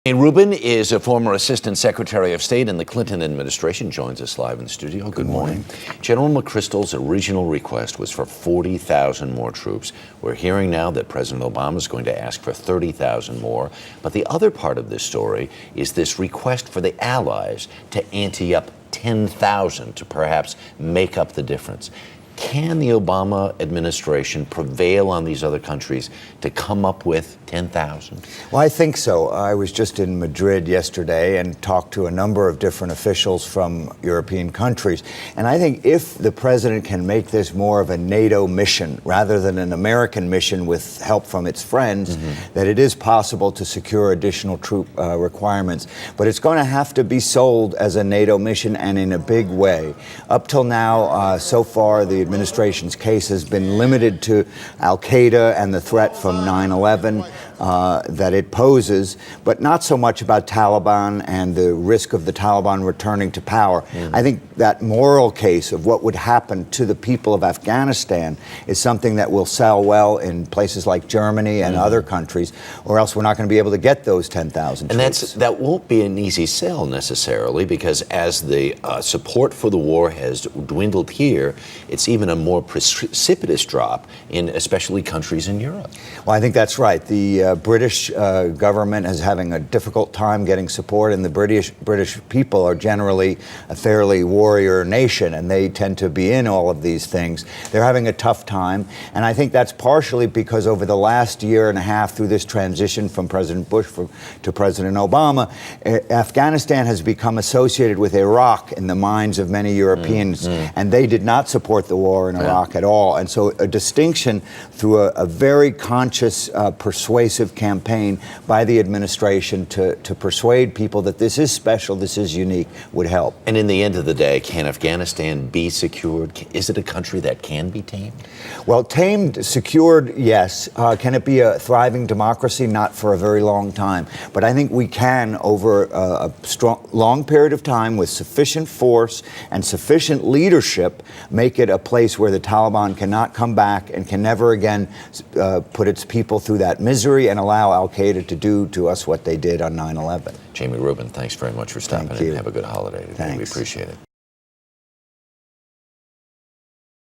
Rubin is a former Assistant Secretary of State in the Clinton administration, joins us live in the studio. Good morning. General McChrystal's original request was for 40,000 more troops. We're hearing now that President Obama is going to ask for 30,000 more. But the other part of this story is this request for the allies to ante up 10,000 to perhaps make up the difference. Can the Obama administration prevail on these other countries to come up with 10,000? Well, I think so. I was just in Madrid yesterday and talked to a number of different officials from European countries. And I think if the president can make this more of a NATO mission rather than an American mission with help from its friends, that it is possible to secure additional troop requirements. But it's going to have to be sold as a NATO mission and in a big way. Up till now, so far, the administration's case has been limited to al-Qaeda and the threat from 9/11 that it poses, but not so much about Taliban and the risk of the Taliban returning to power. I think that moral case of what would happen to the people of Afghanistan is something that will sell well in places like Germany and other countries, or else we're not going to be able to get those 10,000 troops. And that won't be an easy sell necessarily, because as the support for the war has dwindled here, it's even a more precipitous drop in especially countries in Europe. Well, I think that's right. The British government is having a difficult time getting support, and the British people are generally a fairly warrior nation, and they tend to be in all of these things. They're having a tough time, and I think that's partially because over the last year and a half through this transition from President Bush to President Obama, Afghanistan has become associated with Iraq in the minds of many Europeans, and they did not support the war in Iraq at all. And so a distinction through a very conscious, persuasive campaign by the administration to persuade people that this is special, this is unique, would help. And in the end of the day, can Afghanistan be secured? Is it a country that can be tamed? Well, tamed, secured, yes. Can it be a thriving democracy? Not for a very long time. But I think we can, over a long period of time, with sufficient force and sufficient leadership, make it a place where the Taliban cannot come back and can never again put its people through that misery and allow al-Qaeda to do to us what they did on 9/11. Jamie Rubin, thanks very much for stopping in. Have a good holiday today. Thanks. We appreciate it.